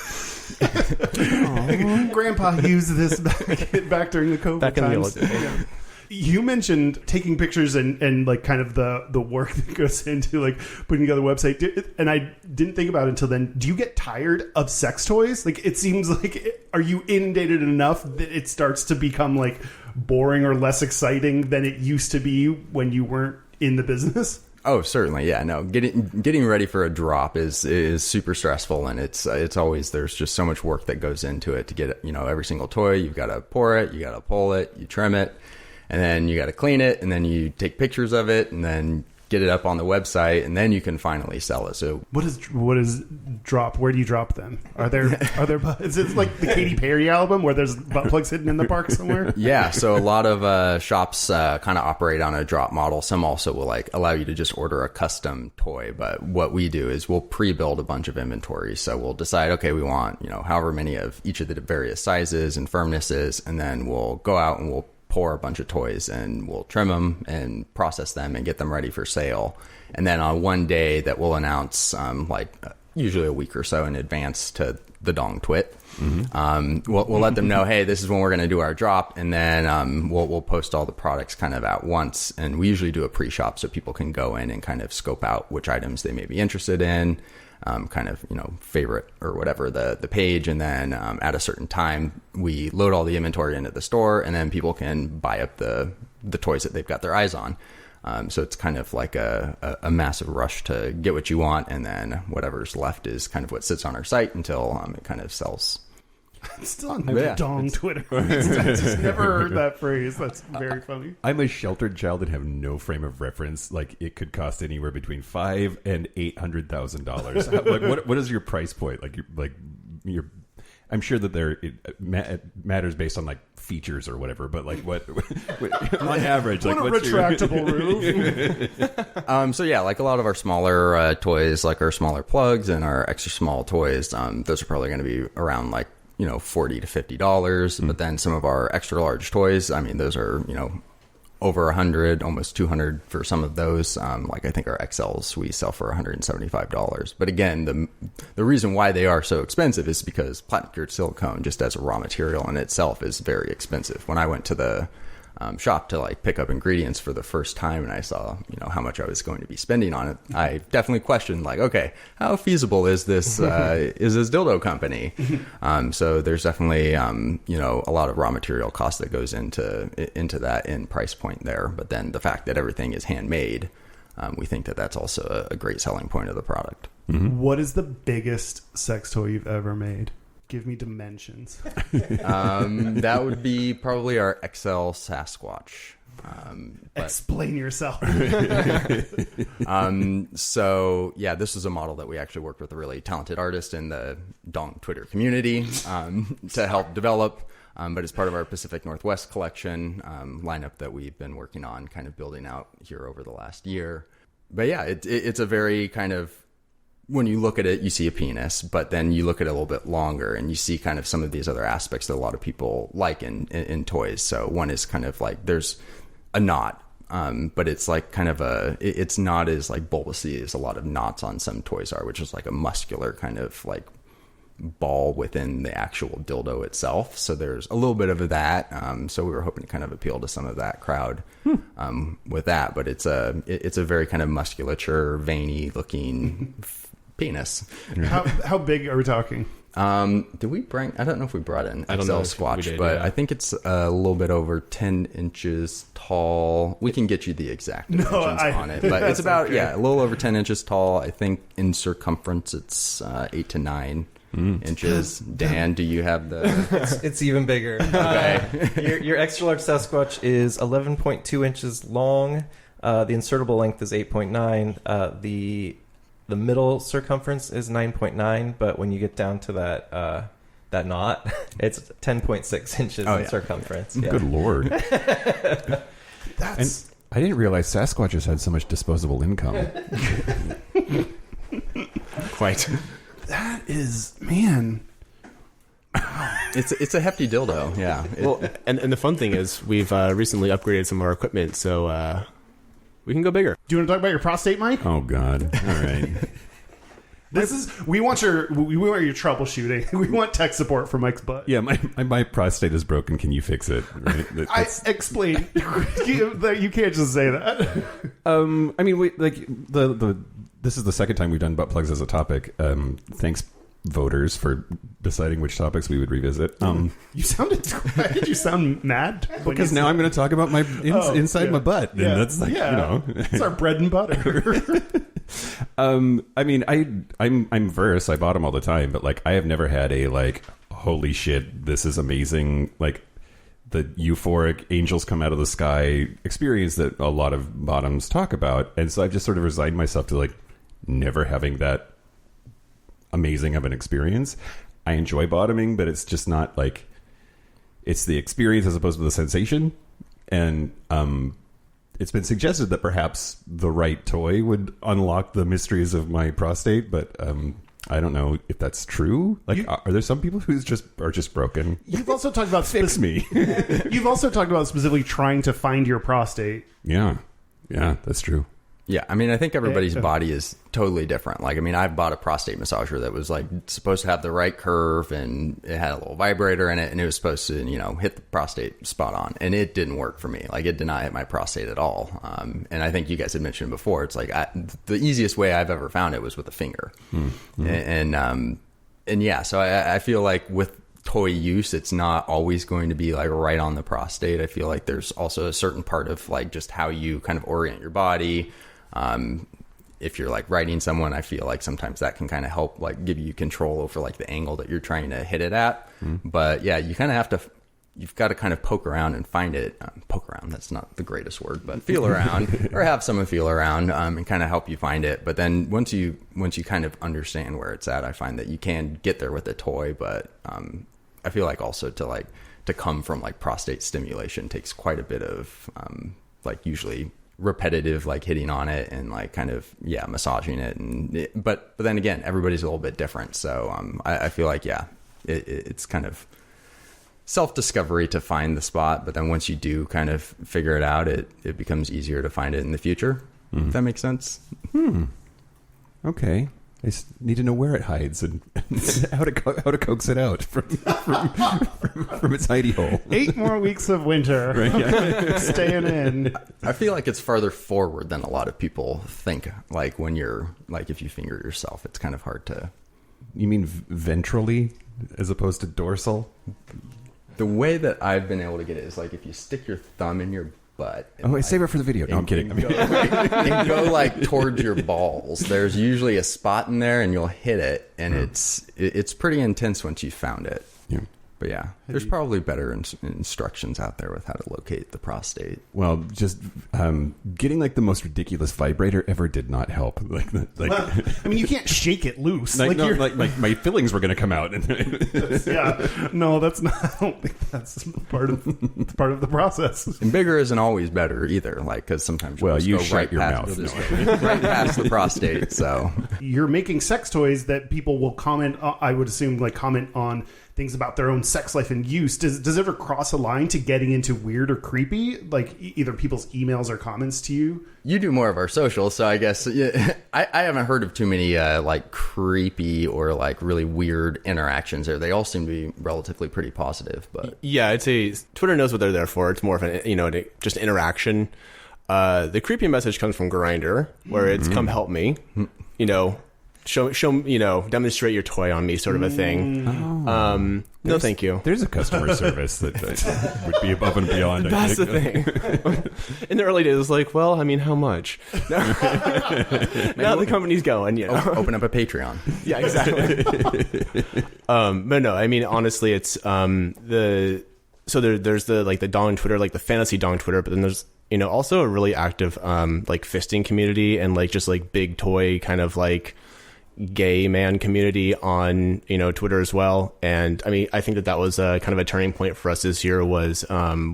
Grandpa used this back during the COVID back in times. the old days. You mentioned taking pictures and like kind of the work that goes into like putting together a website, and I didn't think about it until then. Do you get tired of sex toys? Like it seems like, are you inundated enough that it starts to become like boring or less exciting than it used to be when you weren't in the business? Oh, certainly. Yeah, no, getting ready for a drop is super stressful, and it's always, there's just so much work that goes into it to get, every single toy. You've got to pour it, you got to pull it, you trim it. And then you got to clean it, and then you take pictures of it, and then get it up on the website, and then you can finally sell it. So what is drop? Where do you drop them? Are there is it like the Katy Perry album where there's butt plugs hidden in the park somewhere? Yeah, so a lot of shops kind of operate on a drop model. Some also will like allow you to just order a custom toy, but what we do is we'll pre-build a bunch of inventory. So we'll decide, okay, we want, however many of each of the various sizes and firmnesses, and then we'll go out and we'll pour a bunch of toys, and we'll trim them and process them and get them ready for sale. And then on one day that we'll announce, usually a week or so in advance to the Dong Twit, we'll let them know, hey, this is when we're going to do our drop, and then we'll post all the products kind of at once. And we usually do a pre-shop so people can go in and kind of scope out which items they may be interested in, favorite or whatever the page, and then at a certain time we load all the inventory into the store, and then people can buy up the toys that they've got their eyes on. So it's kind of like a massive rush to get what you want, and then whatever's left is kind of what sits on our site until it kind of sells. It's still on the Dong Twitter. I just never heard that phrase. That's very funny. I'm a sheltered child and have no frame of reference. Like, it could cost anywhere between $500,000 and $800,000. What is your price point? I'm sure that it matters based on like features or whatever, but like what on average, like what's a retractable roof? So yeah, like a lot of our smaller toys, like our smaller plugs and our extra small toys, those are probably going to be around like $40 to $50. But then some of our extra large toys, I mean, those are over 100, almost 200 for some of those. Like I think our XLs we sell for $175. But again, the reason why they are so expensive is because platinum cured silicone, just as a raw material in itself, is very expensive. When I went to the shop to like pick up ingredients for the first time, and I saw how much I was going to be spending on it, I definitely questioned, like, okay, how feasible is this dildo company? So there's definitely a lot of raw material cost that goes into that in price point there. But then the fact that everything is handmade, we think that that's also a great selling point of the product. What is the biggest sex toy you've ever made? Give me dimensions. That would be probably our XL Sasquatch. Explain yourself. So yeah, this is a model that we actually worked with a really talented artist in the Dong Twitter community to help develop. But it's part of our Pacific Northwest collection lineup that we've been working on, kind of building out here over the last year. But yeah, it's a very kind of, when you look at it, you see a penis, but then you look at it a little bit longer and you see kind of some of these other aspects that a lot of people like in toys. So one is kind of like there's a knot, but it's like kind of it's not as like bulbousy as a lot of knots on some toys are, which is like a muscular kind of like ball within the actual dildo itself. So there's a little bit of that. So we were hoping to kind of appeal to some of that crowd with that, but it's a very kind of musculature, veiny looking penis. How big are we talking? Did we bring? I don't know if we brought in XL Squatch, but I think it's a little bit over 10 inches tall. We can get you the exact dimensions on it, but it's about a little over 10 inches tall. I think in circumference it's 8 to 9 inches. Dan, do you have the? It's even bigger. Okay. Your extra large Sasquatch is 11.2 inches long. The insertable length is 8.9. The middle circumference is 9.9, but when you get down to that knot, it's 10.6 inches in circumference. Yeah. Good Lord. And I didn't realize Sasquatches had so much disposable income. Quite. That is, man. It's a hefty dildo, yeah. Well, and the fun thing is we've recently upgraded some of our equipment, so we can go bigger. Do you want to talk about your prostate, Mike? Oh God! All right. We want your troubleshooting. We want tech support for Mike's butt. Yeah, my prostate is broken. Can you fix it? Right? Explain. You can't just say that. I mean, this is the second time we've done butt plugs as a topic. Thanks, voters, for deciding which topics we would revisit. You sound mad? Because now I'm going to talk about my inside my butt. And that's like, it's our bread and butter. I mean, I'm versed. I bought them all the time, but like, I have never had a like, holy shit, this is amazing. Like, the euphoric angels come out of the sky experience that a lot of bottoms talk about. And so I've just sort of resigned myself to like never having that amazing of an experience. I enjoy bottoming, but it's just not like, it's the experience as opposed to the sensation. And it's been suggested that perhaps the right toy would unlock the mysteries of my prostate, but I don't know if that's true. Like, are there some people who are just broken? You've also talked about Fix me. You've also talked about specifically trying to find your prostate. Yeah, that's true. Yeah, I mean, I think everybody's body is totally different. Like, I mean, I bought a prostate massager that was like supposed to have the right curve, and it had a little vibrator in it, and it was supposed to, hit the prostate spot on, and it didn't work for me. Like, it did not hit my prostate at all. And I think you guys had mentioned before, it's like the easiest way I've ever found it was with a finger. Mm-hmm. And yeah, so I feel like with toy use, it's not always going to be like right on the prostate. I feel like there's also a certain part of like just how you kind of orient your body. If you're like riding someone, I feel like sometimes that can kind of help like give you control over like the angle that you're trying to hit it at. But yeah, you kind of you've got to kind of poke around and find it. Poke around, that's not the greatest word, but feel around or have someone feel around and kind of help you find it. But then once you kind of understand where it's at, I find that you can get there with a toy. But I feel like also to come from like prostate stimulation takes quite a bit of like usually repetitive like hitting on it and like kind of massaging it, but then again, everybody's a little bit different, so I feel like it's kind of self-discovery to find the spot, but then once you do kind of figure it out, it becomes easier to find it in the future. If that makes sense. Okay, I just need to know where it hides and how to coax it out from its hidey hole. 8 more weeks of winter, right? Yeah. Staying in. I feel like it's farther forward than a lot of people think. Like when you're like, if you finger yourself, it's kind of hard to. You mean ventrally as opposed to dorsal? The way that I've been able to get it is like if you stick your thumb in your butt. Wait, save it for the video. No, I'm kidding. And go like towards your balls. There's usually a spot in there, and you'll hit it, and it's pretty intense once you found it. Yeah. But yeah, there's probably better instructions out there with how to locate the prostate. Well, just getting like the most ridiculous vibrator ever did not help. I mean, you can't shake it loose. Like my fillings were going to come out. No, that's not. I don't think that's part of the process. And bigger isn't always better either. Like because sometimes you shut your mouth. Right past the prostate. So you're making sex toys that people will comment. I would assume comment on things about their own sex life and use. Does it ever cross a line to getting into weird or creepy, like either people's emails or comments to you? You do more of our social, so I guess I haven't heard of too many like creepy or like really weird interactions there. They all seem to be relatively pretty positive. But yeah, I'd say Twitter knows what they're there for. It's more of an just interaction. The creepy message comes from Grindr, where it's come help me. Show demonstrate your toy on me, sort of a thing. No, thank you. There's a customer service that would be above and beyond. That's the thing. In the early days, it was like, well, I mean, how much? Now the company's going, open up a Patreon. Yeah, exactly. But no, I mean, honestly, it's there's the dong Twitter, like the fantasy dong Twitter, but then there's also a really active like fisting community and like just like big toy kind of like gay man community on Twitter as well. And I mean, I think that was kind of a turning point for us this year. Was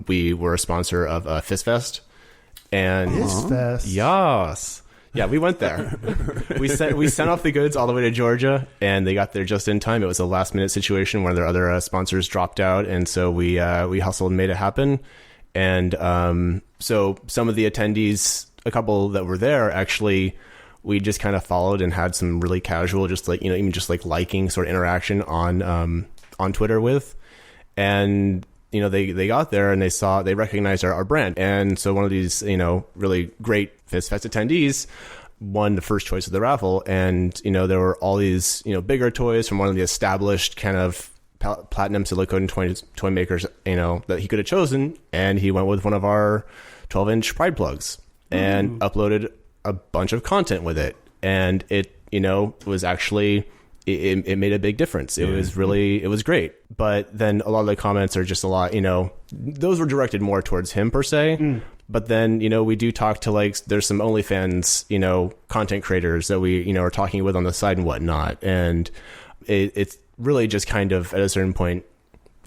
we were a sponsor of Fist Fest, and Fist Fest. Yes, yeah, we went there. we sent off the goods all the way to Georgia, and they got there just in time. It was a last minute situation. One of their other sponsors dropped out, and so we hustled and made it happen. And so some of the attendees, a couple that were there, actually, we just kind of followed and had some really casual, just like, even just like liking sort of interaction on Twitter with. And, they got there and they recognized our brand. And so one of these, really great Fist Fest attendees won the first choice of the raffle. And, there were all these, bigger toys from one of the established kind of platinum silicone toy makers, that he could have chosen. And he went with one of our 12-inch Pride plugs and uploaded a bunch of content with it. And it, was actually it made a big difference. It was great. But then a lot of the comments are just a lot, those were directed more towards him per se. But then, we do talk to there's some OnlyFans, content creators that we, are talking with on the side and whatnot. And it's really just kind of at a certain point,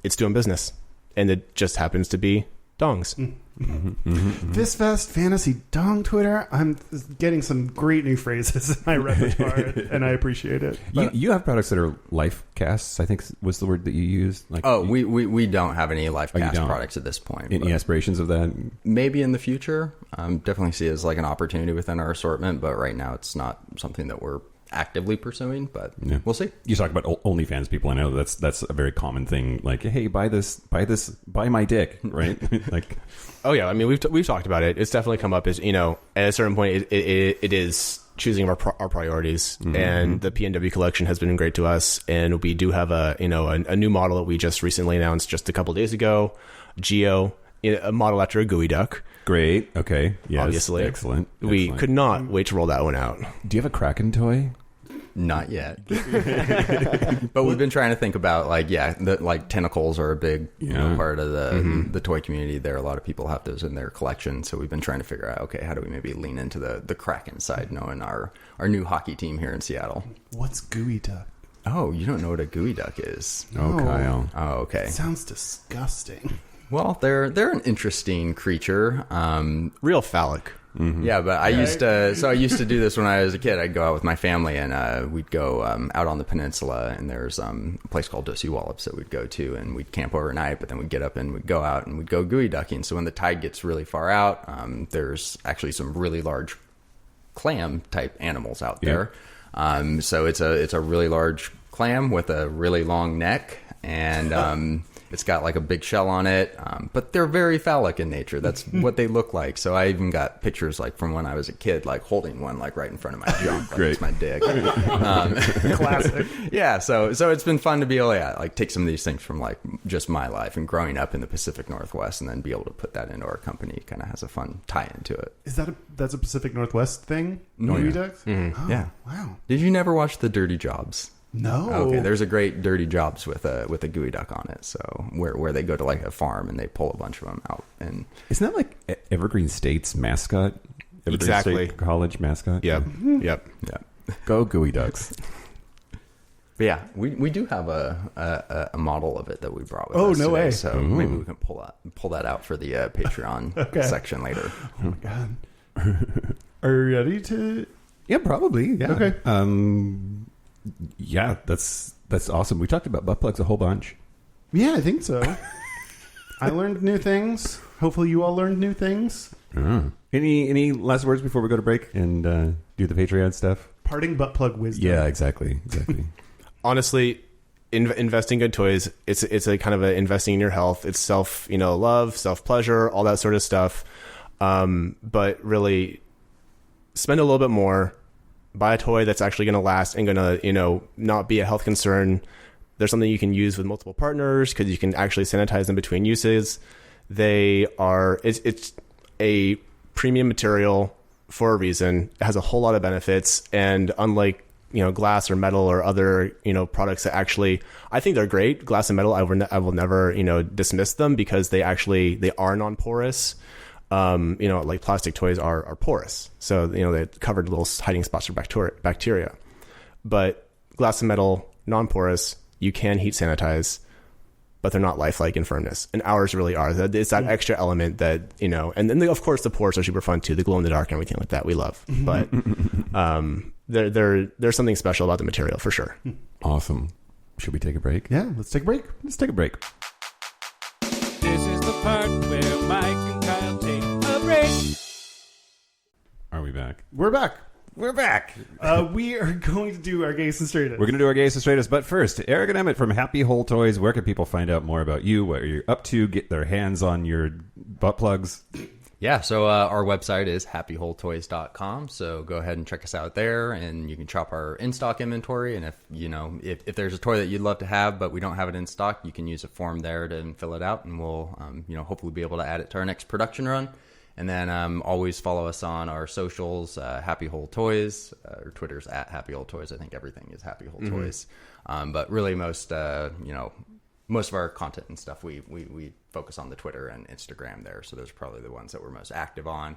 it's doing business. And it just happens to be dongs. This Fest Fantasy Dong Twitter. I'm getting some great new phrases in my repertoire, and I appreciate it. You have products that are life casts, I think was the word that you used. We don't have any life cast products at this point. Any aspirations of that? Maybe in the future. Definitely see it as an opportunity within our assortment, but right now it's not something that we're actively pursuing, but we'll see. You talk about OnlyFans people. I know that's a very common thing. Hey, buy my dick, right? Oh yeah, I mean we've talked about it. It's definitely come up as at a certain point it is choosing our priorities, and the PNW collection has been great to us, and we do have a new model that we just recently announced just a couple of days ago, Geo, a model after a gooey duck. Great. Okay. Yes. Obviously, Excellent. We could not wait to roll that one out. Do you have a Kraken toy? Not yet. But we've been trying to think about tentacles are a big part of the toy community. There, a lot of people have those in their collection. So we've been trying to figure out, okay, how do we maybe lean into the Kraken side, knowing our new hockey team here in Seattle. What's gooey duck? Oh, you don't know what a gooey duck is? Oh, Kyle. Oh, okay. It sounds disgusting. Well, they're an interesting creature. Real phallic. Yeah, but I used to do this when I was a kid. I'd go out with my family, and we'd go out on the peninsula, and there's a place called Dosey Wallops that we'd go to, and we'd camp overnight, but then we'd get up and we'd go out and we'd go gooey ducking. So when the tide gets really far out, there's actually some really large clam type animals out there. So it's a really large clam with a really long neck, and it's got a big shell on it, but they're very phallic in nature. That's what they look like. So I even got pictures from when I was a kid, holding one right in front of my junk. Great. It's my dick. Classic. Yeah, so it's been fun to be able to take some of these things from just my life and growing up in the Pacific Northwest, and then be able to put that into our company. Kind of has a fun tie into it. Is that's a Pacific Northwest thing? Gooey ducks? Oh, yeah. Wow. Did you never watch The Dirty Jobs? No. Okay, there's a great Dirty Jobs with a gooey duck on it. So where they go to a farm and they pull a bunch of them out. And isn't that Evergreen State's mascot? Evergreen Exactly. State College mascot. Yep. yeah. Go gooey ducks. But yeah, we do have a model of it that we brought with Oh, us no today, way. So maybe we can pull that out for the Patreon section later. Oh my god. Are you ready to? Yeah, probably. Yeah. Okay. Yeah, that's awesome. We talked about butt plugs a whole bunch. Yeah, I think so. I learned new things. Hopefully, you all learned new things. Any last words before we go to break and do the Patreon stuff? Parting butt plug wisdom. Yeah, exactly. Honestly, investing in good toys, it's a kind of investing in your health. It's self love, self pleasure, all that sort of stuff. But really, spend a little bit more. Buy a toy that's actually going to last and going to, not be a health concern. There's something you can use with multiple partners because you can actually sanitize them between uses. It's a premium material for a reason. It has a whole lot of benefits. And unlike, glass or metal or other, products that actually, I think they're great. Glass and metal, I will never, dismiss them because they are non-porous. Plastic toys are porous. So, they covered little hiding spots for bacteria. But glass and metal, non-porous, you can heat sanitize, but they're not lifelike in firmness. And ours really are. It's that extra element that, and then of course the pores are super fun too. The glow in the dark and everything like that we love. But there's something special about the material for sure. Awesome. Should we take a break? Yeah, let's take a break. Let's take a break. This is the part where Mike and Kyle take a break. Are we back? We're back. We're back. We are going to do our Gayest and Straightest. We're going to do our Gayest and Straightest, but first, Eric and Emmett from Happy Hole Toys. Where can people find out more about you, what you're up to, get their hands on your butt plugs? Yeah, so our website is happyholetoys.com. So go ahead and check us out there, and you can shop our in-stock inventory. And if there's a toy that you'd love to have, but we don't have it in stock, you can use a form there to fill it out, and we'll hopefully be able to add it to our next production run. And then always follow us on our socials, Happy Hole Toys, or Twitter's at Happy Hole Toys. I think everything is Happy Hole Toys. But really most of our content and stuff, we focus on the Twitter and Instagram there. So those are probably the ones that we're most active on.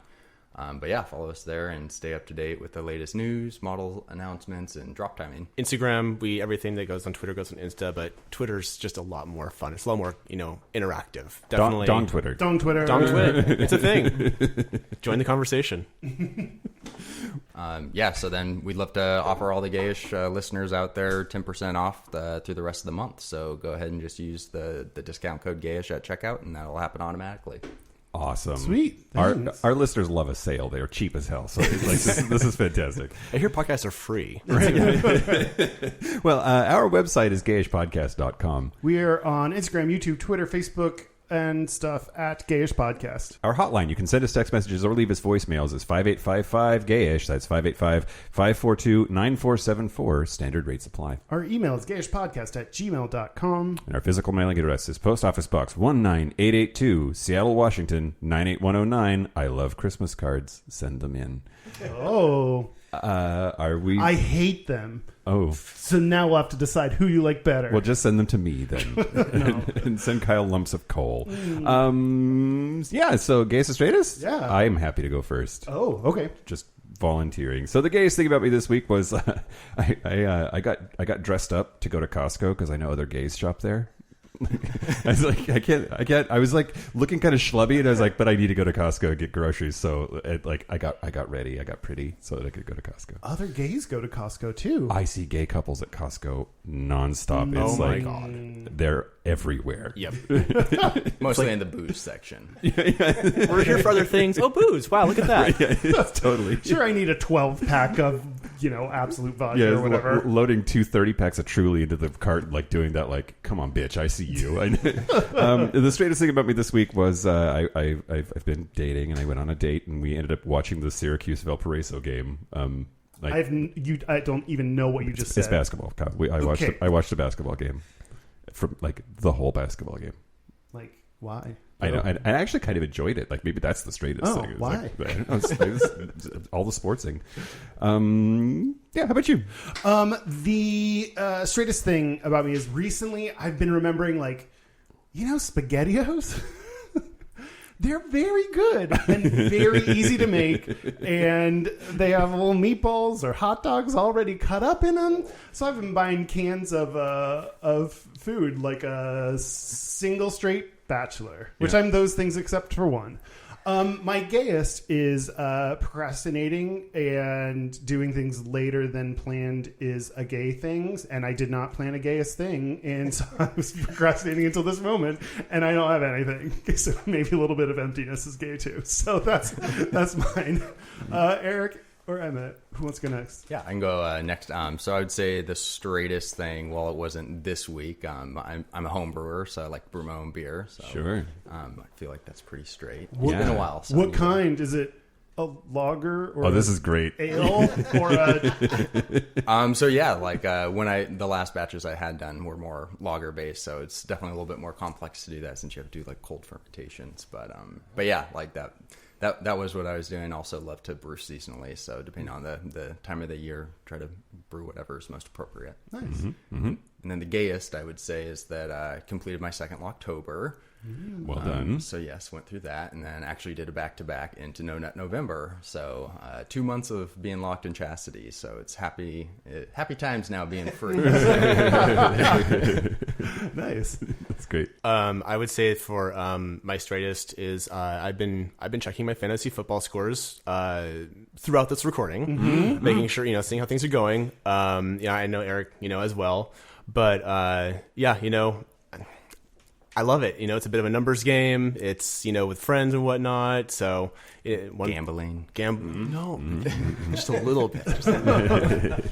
But yeah, follow us there and stay up to date with the latest news, model announcements, and drop timing. Instagram, everything that goes on Twitter goes on Insta, but Twitter's just a lot more fun. It's a lot more, interactive. Definitely. Dong Twitter. Dong Twitter. Dong Twitter. It's a thing. Join the conversation. So then we'd love to offer all the Gayish listeners out there 10% off through the rest of the month. So go ahead and just use the discount code Gayish at checkout, and that'll happen automatically. Awesome. Sweet. Our listeners love a sale. They're cheap as hell. So this is fantastic. I hear podcasts are free. Well, our website is gayishpodcast.com. We are on Instagram, YouTube, Twitter, Facebook, and stuff at Gayish Podcast. Our hotline, you can send us text messages or leave us voicemails, is 5855-GAYISH. That's 585-542-9474. Standard rates apply. Our email is gayishpodcast@gmail.com. And our physical mailing address is Post Office Box 19882, Seattle, Washington, 98109. I love Christmas cards. Send them in. Oh. Are we? I hate them. Oh. So now we'll have to decide who you like better. Well, just send them to me then. And send Kyle lumps of coal. So Gayest, Straightest? Yeah. I'm happy to go first. Oh, okay. Just volunteering. So the gayest thing about me this week was I got dressed up to go to Costco because I know other gays shop there. I was like, I can't. I was like looking kind of schlubby, and I was like, but I need to go to Costco and get groceries. So I got ready, I got pretty, so that I could go to Costco. Other gays go to Costco too. I see gay couples at Costco nonstop. It's my like, God. They're everywhere. Yep. Mostly in the booze section. We're here for other things. Oh, booze. Wow, look at that. That's totally. Sure, I need a 12-pack of, Absolute vodka or whatever. Loading 2 30-packs of Truly into the cart, like doing that, like, come on, bitch, I see you. The straightest thing about me this week was I've been dating, and I went on a date, and we ended up watching the Syracuse Valparaiso game. I don't even know what you just said. It's basketball. I watched a basketball game, from like the whole basketball game. Like, why? I know. I actually kind of enjoyed it. Like, maybe that's the straightest thing. It was why? All the sportsing. How about you? The straightest thing about me is recently I've been remembering, SpaghettiOs? They're very good and very easy to make, and they have little meatballs or hot dogs already cut up in them. So I've been buying cans of food, like a single straight bachelor, which I'm those things except for one. My gayest is procrastinating and doing things later than planned is a gay thing, and I did not plan a gayest thing, and so I was procrastinating until this moment, and I don't have anything. So maybe a little bit of emptiness is gay too. So that's mine. Eric or Emmett, who wants to go next? Yeah, I can go next. So I would say the straightest thing, while it wasn't this week, I'm a home brewer, so I like to brew my own beer. So, Sure. I feel like that's pretty straight. What- It's been a while. So What kind? Is it a lager or This is great. ale or a... When the last batches I had done were more lager based, so it's definitely a little bit more complex to do that since you have to do like cold fermentations. But yeah, like that was what I was doing. Also love to brew seasonally, so depending on the time of the year, try to brew whatever is most appropriate. Nice. Mm-hmm. And then the gayest, I would say, is that I completed my second Locktober. Well done. So yes, went through that, and then actually did a back-to-back into No Nut November. So 2 months of being locked in chastity. So it's happy times now being free. Nice. That's great. I would say for my straightest is I've been checking my fantasy football scores throughout this recording, making sure seeing how things are going. I know Eric as well, but I love it. It's a bit of a numbers game. It's with friends and whatnot. So Gambling. No, just a little bit.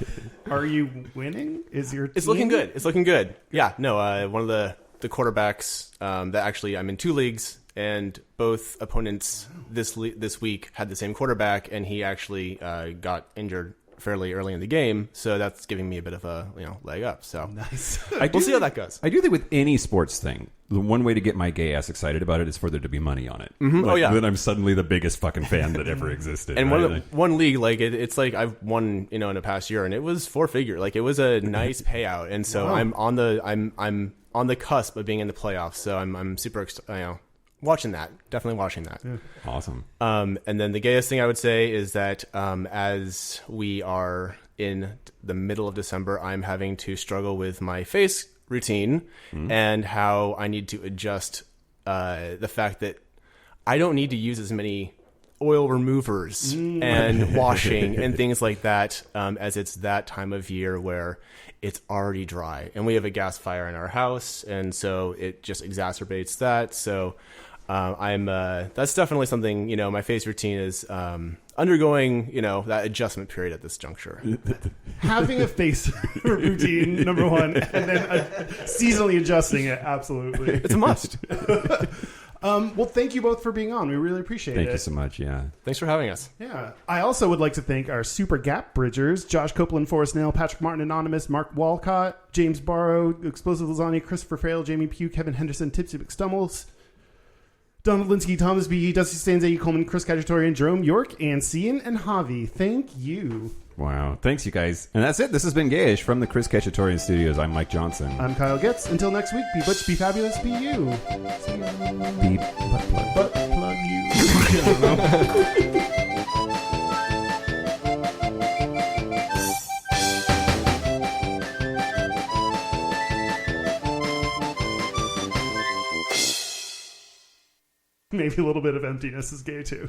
Are you winning? Is your It's team? looking good. It's looking good. Yeah. No. One of the quarterbacks that actually I'm in 2 leagues, and both opponents this week had the same quarterback, and he actually got injured fairly early in the game, so that's giving me a bit of a leg up. So Nice. we'll see how that goes. I do think with any sports thing, the one way to get my gay ass excited about it is for there to be money on it. Oh, yeah. Then I'm suddenly the biggest fucking fan that ever existed. And right? one league, like it's like I've won, in the past year, and it was 4-figure. Like it was a nice payout, and so I'm on the cusp of being in the playoffs. So I'm super watching that, definitely watching that. Yeah. Awesome. And then the gayest thing I would say is that as we are in the middle of December, I'm having to struggle with my face routine and how I need to adjust the fact that I don't need to use as many oil removers and washing and things like that as it's that time of year where it's already dry. And we have a gas fire in our house, and so it just exacerbates that. So that's definitely something, my face routine is undergoing, that adjustment period at this juncture. Having a face routine, number one, and then seasonally adjusting it, absolutely. It's a must. Well, thank you both for being on. We really appreciate it. Thank you so much. Yeah. Thanks for having us. Yeah. I also would like to thank our super gap bridgers, Josh Copeland, Forrest Nail, Patrick Martin, Anonymous, Mark Walcott, James Barrow, Explosive Lasagna, Christopher Fail, Jamie Pugh, Kevin Henderson, Tipsy McStummels, Donald Linsky, Thomas B., Dusty Stanzay, Coleman, Chris Caggiatorian, Jerome York, and Cian and Javi. Thank you. Wow. Thanks, you guys. And that's it. This has been Gayish from the Chris Caggiatorian Studios. I'm Mike Johnson. I'm Kyle Getz. Until next week, be butch, be fabulous, be you. Beep. Butt plug. Butt plug you. I don't know. Maybe a little bit of emptiness is gay too.